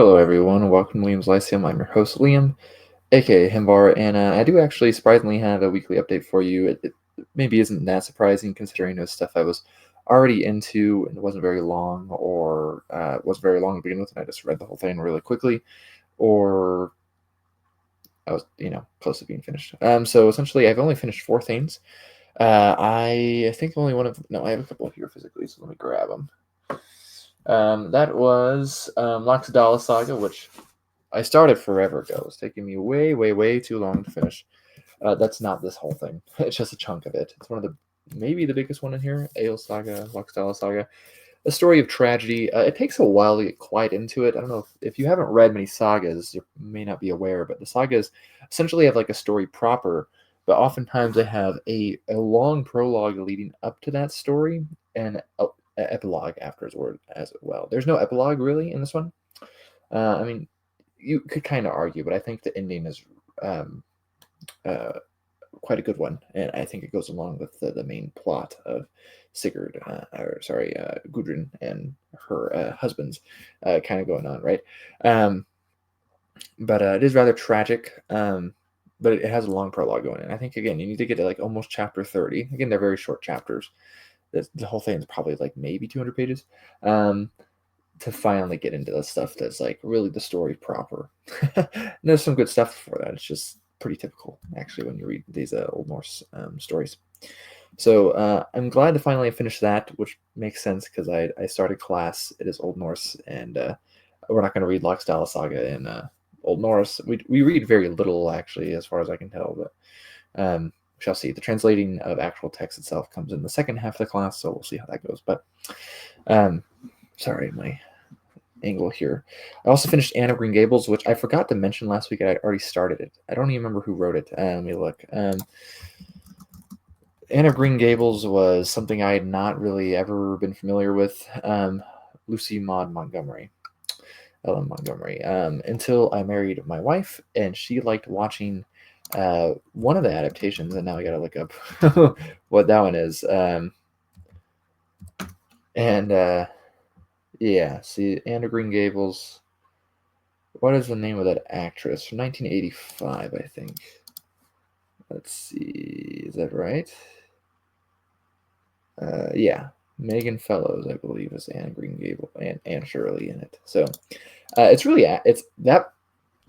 Hello, everyone. Welcome to Liam's Lyceum. I'm your host, Liam, aka Himbar, and I do actually surprisingly have a weekly update for you. It maybe isn't that surprising considering it was stuff I was already into and it wasn't very long, or wasn't very long to begin with, and I just read the whole thing really quickly, or I was, close to being finished. So essentially, I've only finished four things. I think only one of no, I have a couple here physically, so let me grab them. That was Loxodala Saga, which I started forever ago. It's taking me way, way, way too long to finish. That's not this whole thing. It's just a chunk of it. It's one of maybe the biggest one in here. Ale Saga, Loxodala Saga. A story of tragedy. It takes a while to get quite into it. I don't know if you haven't read many sagas, you may not be aware, but the sagas essentially have like a story proper, but oftentimes they have a long prologue leading up to that story and a epilogue afterwards as well. There's no epilogue really in this one. I mean, you could kind of argue, but I think the ending is um, uh, quite a good one, and I think it goes along with the main plot of Gudrun and her husband's kind of going on, right? Um, but it is rather tragic. But it has a long prologue going, and I think again you need to get to like almost chapter 30. Again, they're very short chapters. The whole thing is probably like maybe 200 pages. To finally get into the stuff that's like really the story proper. And there's some good stuff for that. It's just pretty typical actually when you read these Old Norse stories. So I'm glad to finally finish that, which makes sense because I started class. It is Old Norse, and we're not going to read Laxdala Saga in Old Norse. We read very little actually, as far as I can tell, but we shall see. The translating of actual text itself comes in the second half of the class, so we'll see how that goes. But sorry, my angle here. I also finished Anne of Green Gables, which I forgot to mention last week. I already started it. I don't even remember who wrote it. Let me look. Anne of Green Gables was something I had not really ever been familiar with. Lucy Maud Montgomery, Ellen Montgomery, until I married my wife, and she liked watching one of the adaptations, and now I gotta look up what that one is. Yeah, see, Anne of Green Gables. What is the name of that actress? From 1985, I think. Let's see. Is that right? Yeah. Megan Fellows, I believe, is Anne Green Gables and Anne Shirley in it. So it's really it's that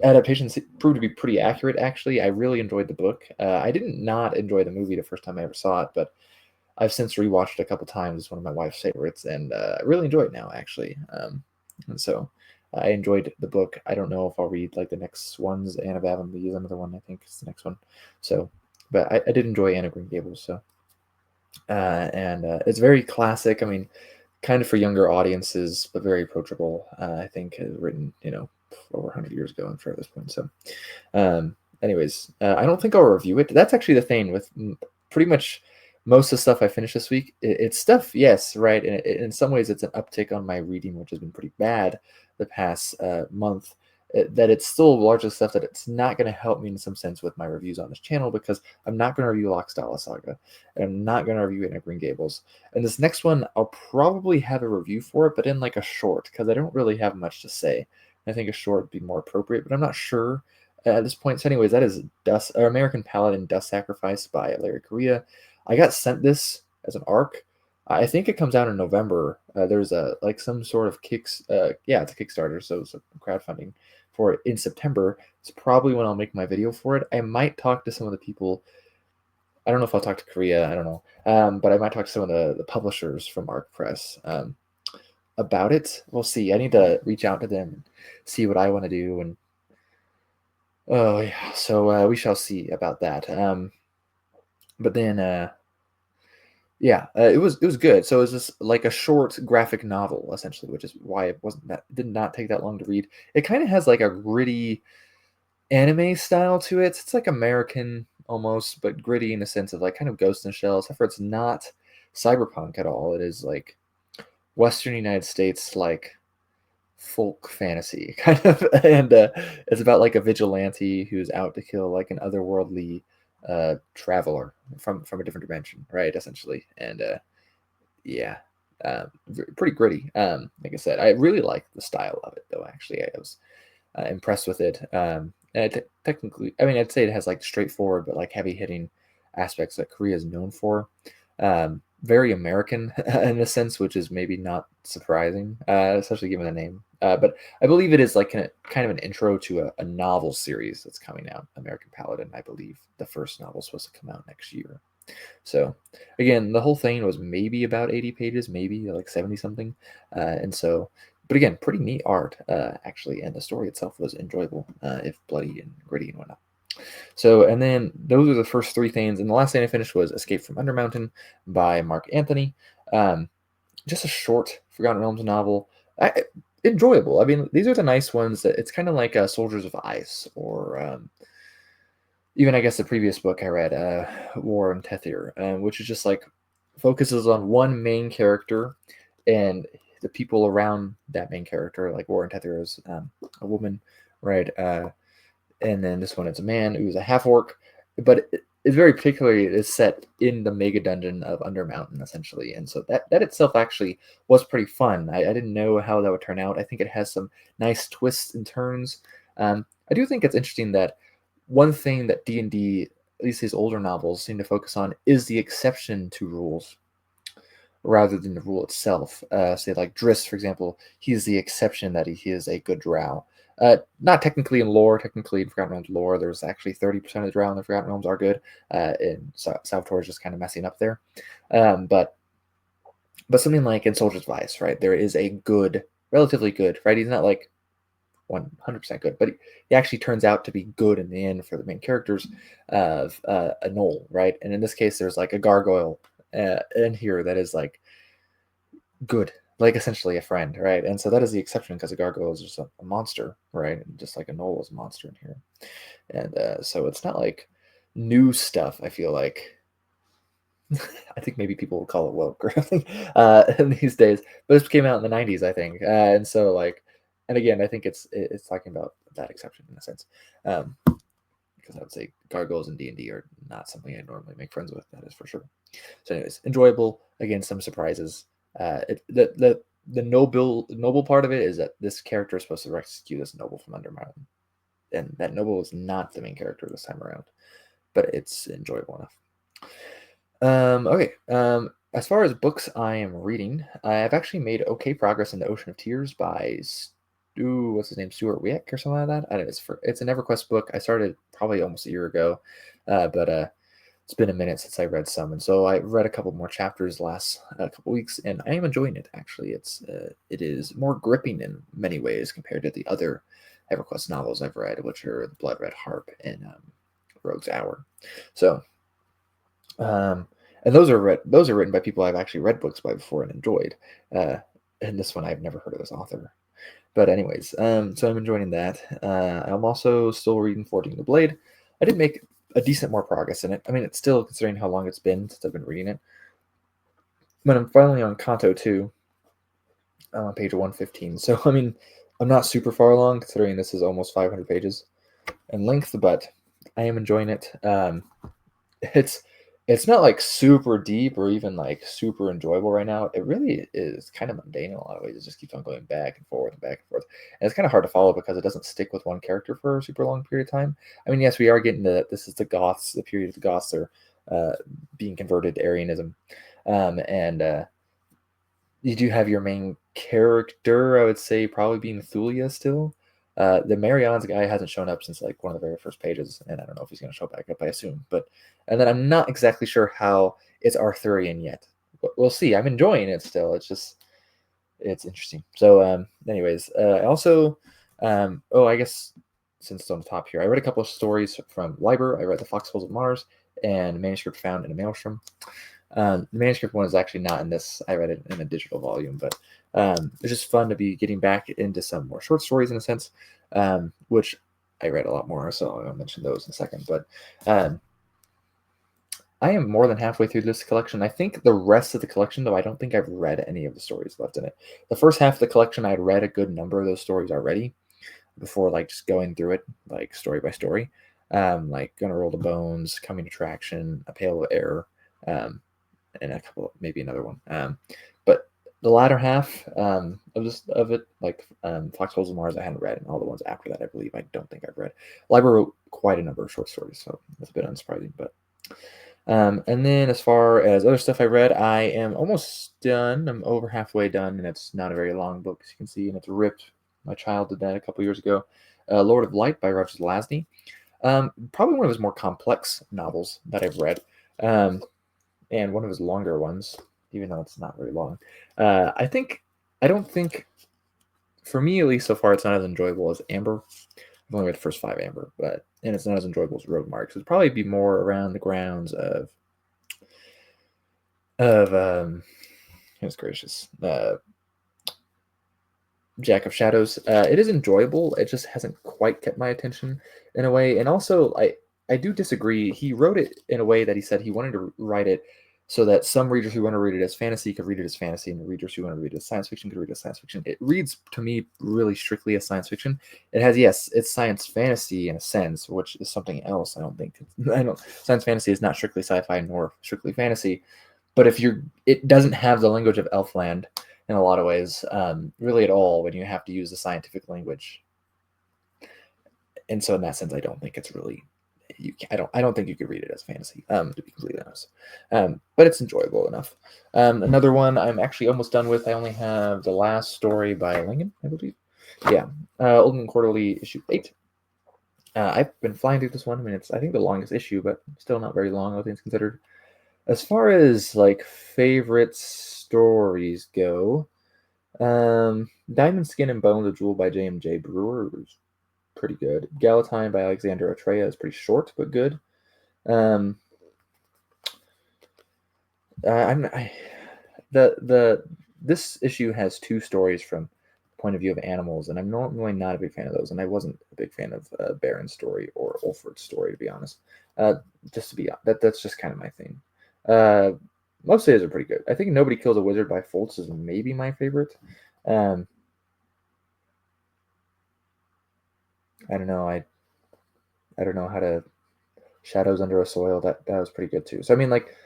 adaptation proved to be pretty accurate. Actually, I really enjoyed the book. I didn't not enjoy the movie the first time I ever saw it, but I've since rewatched it a couple times. It's one of my wife's favorites, and I really enjoy it now, actually. And so I enjoyed the book. I don't know if I'll read like the next ones. Anne of Avonlea is another one, I think, is the next one. So, but I did enjoy Anne of Green Gables. So, and it's very classic. I mean, kind of for younger audiences, but very approachable. I think written, over 100 years ago, I'm sure at this point. So, anyways, I don't think I'll review it. That's actually the thing with pretty much most of the stuff I finished this week. It's stuff, yes, right. And in some ways, it's an uptick on my reading, which has been pretty bad the past month. That it's still largely stuff that it's not going to help me in some sense with my reviews on this channel, because I'm not going to review Loxdala Saga, and I'm not going to review Anne of Green Gables. And this next one, I'll probably have a review for it, but in like a short, because I don't really have much to say. I think a short would be more appropriate, but I'm not sure at this point. So anyways, that is American Paladin Dust Sacrifice by Larry Correia. I got sent this as an ARC. I think it comes out in November. There's a like some sort of it's a Kickstarter, so it's a crowdfunding for it in September. It's probably when I'll make my video for it. I might talk to some of the people. I don't know if I'll talk to Korea. I don't know, but I might talk to some of the publishers from ARC Press about it. We'll see. I need to reach out to them and see what I want to do. And oh yeah, so we shall see about that. But then yeah, it was good. So it was just like a short graphic novel essentially, which is why it did not take that long to read. It kind of has like a gritty anime style to it. It's like American almost, but gritty in the sense of like kind of Ghost in the Shell, except for it's not cyberpunk at all. It is like Western United States, like folk fantasy kind of, and it's about like a vigilante who's out to kill like an otherworldly traveler from a different dimension, right? Essentially, and yeah. pretty gritty. Like I said, I really like the style of it, though. Actually, I was impressed with it. And technically, I mean, I'd say it has like straightforward but like heavy hitting aspects that Korea is known for. Very American in a sense, which is maybe not surprising, especially given the name. But I believe it is like kind of an intro to a novel series that's coming out, American Paladin. I believe the first novel is supposed to come out next year. So again, the whole thing was maybe about 80 pages, maybe like 70 something. And so, but again, pretty neat art, actually. And the story itself was enjoyable, if bloody and gritty and whatnot. So, and then those are the first three things. And the last thing I finished was Escape from Undermountain by Mark Anthony. Um, just a short Forgotten Realms novel. Enjoyable. I mean, these are the nice ones. That it's kind of like Soldiers of Ice, or even I guess the previous book I read, War and Tethir, which is just like focuses on one main character and the people around that main character. Like War and Tethir is a woman, right? And then this one it's a man who's a half orc, but it's very particularly is set in the mega dungeon of Undermountain essentially, and so that itself actually was pretty fun. I didn't know how that would turn out. I think it has some nice twists and turns. I do think it's interesting that one thing that D&D, at least these older novels, seem to focus on is the exception to rules rather than the rule itself. Say like Driss, for example, he's the exception that he is a good drow. Not technically in lore, technically in Forgotten Realms lore, there's actually 30% of the drow in the Forgotten Realms are good, and Salvatore is just kind of messing up there. But something like in Soldier's Vice, right, there is a good, relatively good, right? He's not like 100% good, but he actually turns out to be good in the end for the main characters of a gnoll, right? And in this case, there's like a gargoyle in here that is like good, like essentially a friend, right? And so that is the exception because a gargoyle is just a monster, right? And just like a gnoll is a monster in here. And so it's not like new stuff, I feel like. I think maybe people will call it woke or something these days, but this came out in the 90s, I think. And so like, and again, I think it's talking about that exception in a sense. Because I would say gargoyles in D&D are not something I normally make friends with, that is for sure. So anyways, enjoyable. Again, some surprises. The noble part of it is that this character is supposed to rescue this noble from Undermountain, and that noble is not the main character this time around, but it's enjoyable enough. Okay. As far as books I am reading, I've actually made okay progress in The Ocean of Tears by what's his name, Stuart Wieck or something like that. I don't know. It's an EverQuest book. I started probably almost a year ago, but it's been a minute since I read some, and so I read a couple more chapters last couple weeks, and I am enjoying it. Actually, it is more gripping in many ways compared to the other EverQuest novels I've read, which are The Blood Red Harp and Rogue's Hour. So. And those are written by people I've actually read books by before and enjoyed. And this one I've never heard of this author. But anyways, so I'm enjoying that. I'm also still reading Forging the Blade. I did make a decent more progress in it. I mean, it's still, considering how long it's been since I've been reading it. But I'm finally on Kanto 2. I'm on page 115. So, I mean, I'm not super far along, considering this is almost 500 pages in length, but I am enjoying it. It's not like super deep or even like super enjoyable right now. It really is kind of mundane in a lot of ways. It just keeps on going back and forth and back and forth. And it's kind of hard to follow because it doesn't stick with one character for a super long period of time. I mean, yes, we are getting to this is the Goths, the period of the Goths are being converted to Arianism. And you do have your main character, I would say, probably being Thulia still. The Marians guy hasn't shown up since like one of the very first pages, and I don't know if he's going to show back up, I assume. And then I'm not exactly sure how it's Arthurian yet. We'll see. I'm enjoying it still. It's interesting. So, anyways, I also, I guess since it's on the top here, I read a couple of stories from Liber. I read The Foxholes of Mars and Manuscript Found in a Maelstrom. The manuscript one is actually not in this. I read it in a digital volume, but it's just fun to be getting back into some more short stories in a sense, which I read a lot more, so I'll mention those in a second. But I am more than halfway through this collection. I think the rest of the collection, though, I don't think I've read any of the stories left in it. The first half of the collection, I had read a good number of those stories already before, like, just going through it, like, story by story. Like Gonna Roll the Bones, Coming Attraction, A Pale of Air, and a couple, maybe another one. But the latter half of it, like Foxholes of Mars, I hadn't read, and all the ones after that, I believe, I don't think I've read. Leiber wrote quite a number of short stories, so that's a bit unsurprising. But and then as far as other stuff I read, I am almost done. I'm over halfway done, and it's not a very long book, as you can see, and it's ripped. My child did that a couple years ago. Lord of Light by Roger Zelazny. Probably one of his more complex novels that I've read, and one of his longer ones, even though it's not very long. I don't think, for me at least so far, it's not as enjoyable as Amber. I've only read the first 5 Amber, and it's not as enjoyable as Road Marks. It'd probably be more around the grounds of goodness gracious, Jack of Shadows. It is enjoyable. It just hasn't quite kept my attention in a way. And also, I do disagree. He wrote it in a way that he said he wanted to write it so that some readers who want to read it as fantasy could read it as fantasy, and the readers who want to read it as science fiction could read it as science fiction. It reads to me really strictly as science fiction. It has, yes, it's science fantasy in a sense, which is something else. I don't think science fantasy is not strictly sci-fi nor strictly fantasy. But it doesn't have the language of Elfland in a lot of ways, really at all, when you have to use the scientific language. And so in that sense, I don't think it's really, I don't think you could read it as fantasy, to be completely honest. But it's enjoyable enough. Another one I'm actually almost done with. I only have the last story by Lincoln, I believe. Yeah, Olden Quarterly issue 8. I've been flying through this one. I mean, it's, I think, the longest issue, but still not very long, all things considered. As far as like favorite stories go, Diamond Skin and Bones, a Jewel by J.M.J. Brewer is pretty good. Galatine by Alexander Atreya is pretty short but good. Um, this issue has 2 stories from the point of view of animals, and I'm normally not a big fan of those, and I wasn't a big fan of Baron's story or Ulford's story, to be honest. Just to be that's just kind of my thing. Most of these are pretty good. I think Nobody Kills a Wizard by Foltz is maybe my favorite. I don't know. I don't know how to. Shadows Under a Soil, that was pretty good too. So I mean, like,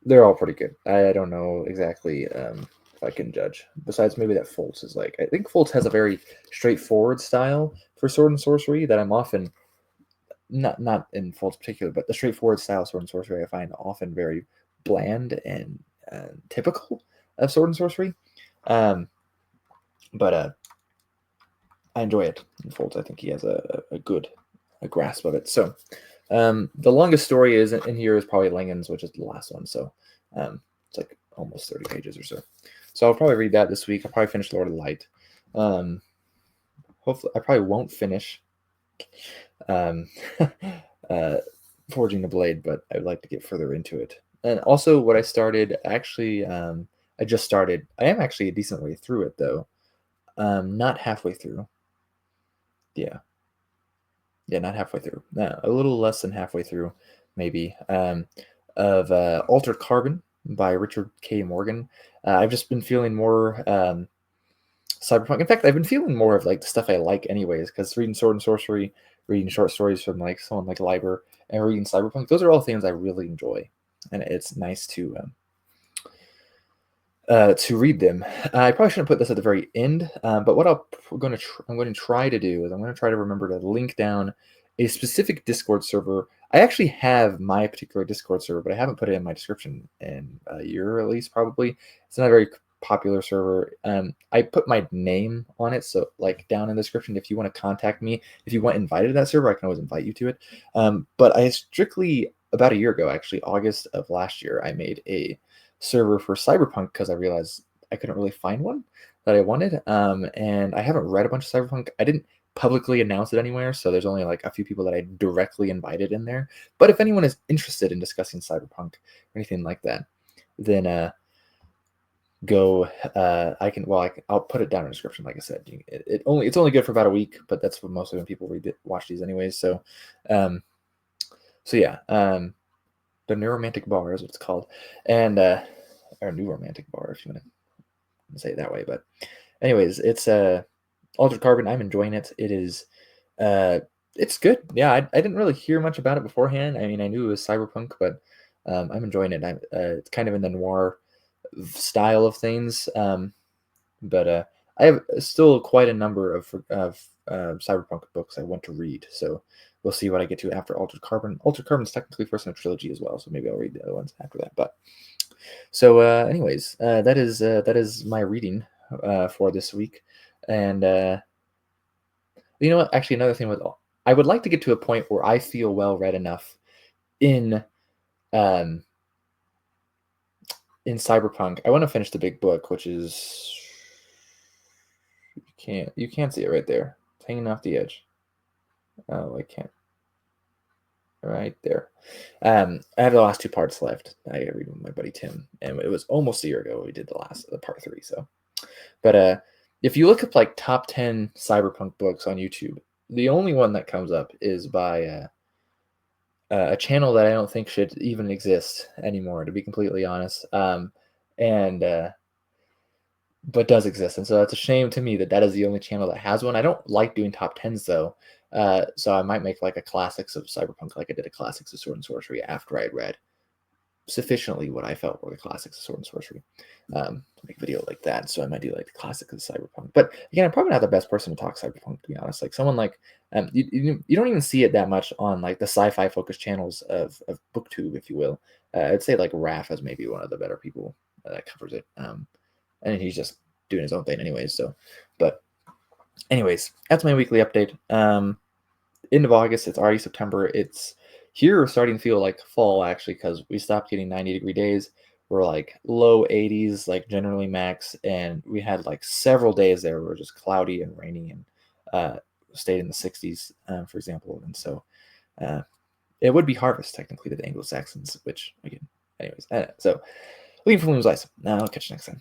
they're all pretty good. I don't know exactly if I can judge. Besides, maybe that Foltz is like, I think Foltz has a very straightforward style for sword and sorcery that I'm often not in Foltz particular, but the straightforward style of sword and sorcery I find often very bland and typical of sword and sorcery. But I enjoy it in Foltz. I think he has a good grasp of it. So the longest story is in here is probably Langan's, which is the last one. So it's like almost 30 pages or so. So I'll probably read that this week. I'll probably finish Lord of Light. Hopefully, I probably won't finish Forging the Blade, but I would like to get further into it. And also, what I started, actually, I just started. I am actually a decent way through it, though. Not halfway through. Yeah, not halfway through. A little less than halfway through, maybe. Of Altered Carbon by Richard K. Morgan. I've just been feeling more cyberpunk. In fact, I've been feeling more of like the stuff I like anyways, because reading Sword and Sorcery, reading short stories from like someone like Liber, and reading cyberpunk, those are all things I really enjoy, and it's nice to read them. I probably shouldn't put this at the very end, but what I'm going to try to do is I'm going to try to remember to link down a specific Discord server. I actually have my particular Discord server, but I haven't put it in my description in a year at least, probably. It's not a very popular server. I put my name on it, so like down in the description, if you want to contact me, if you want invited to that server, I can always invite you to it. But I strictly, about a year ago, actually, August of last year, I made a server for Cyberpunk because I realized I couldn't really find one that I wanted. And I haven't read a bunch of Cyberpunk. I didn't publicly announce it anywhere, so there's only like a few people that I directly invited in there. But if anyone is interested in discussing Cyberpunk or anything like that, then go. I'll put it down in the description. Like I said, it's only good for about a week, but that's what mostly when people watch these anyways. So, yeah. The New Romantic Bar is what it's called, and or New Romantic Bar if you want to say it that way. But anyways, it's Altered Carbon. I'm enjoying it. It is it's good. Yeah, I didn't really hear much about it beforehand. I mean, I knew it was cyberpunk, but I'm enjoying it. It's kind of in the noir style of things. But I have still quite a number of cyberpunk books I want to read. So we'll see what I get to after Altered Carbon. Altered Carbon is technically first in a trilogy as well, so maybe I'll read the other ones after that. But so, anyways, that is my reading for this week. And you know what? Actually, another thing with I would like to get to a point where I feel well read enough in um, in cyberpunk. I want to finish the big book, which is you can't see it right there. It's hanging off the edge. Oh, I can't. Right there. I have the last two parts left. I read with my buddy Tim, and it was almost a year ago we did the part three. So, but if you look up like top 10 cyberpunk books on YouTube, the only one that comes up is by a channel that I don't think should even exist anymore, to be completely honest. And but does exist, and so that's a shame to me that that is the only channel that has one. I don't like doing top tens though, so I might make like a classics of cyberpunk, like I did a classics of Sword and Sorcery after I had read sufficiently what I felt were the classics of Sword and Sorcery. Make a video like that, so I might do like the classics of cyberpunk. But again, I'm probably not the best person to talk cyberpunk, to be honest. Like someone like you don't even see it that much on like the sci-fi focused channels of booktube, if you will. I'd say like Raph is maybe one of the better people that covers it. And he's just doing his own thing anyways. So, but anyways, that's my weekly update. End of August, it's already September. It's here starting to feel like fall actually, because we stopped getting 90-degree days. We're like low 80s, like generally max, and we had like several days there where it was just cloudy and rainy, and stayed in the 60s, for example. And so it would be harvest technically to the Anglo Saxons, which again, anyways. So, leaving from Williams Ice. Now I'll catch you next time.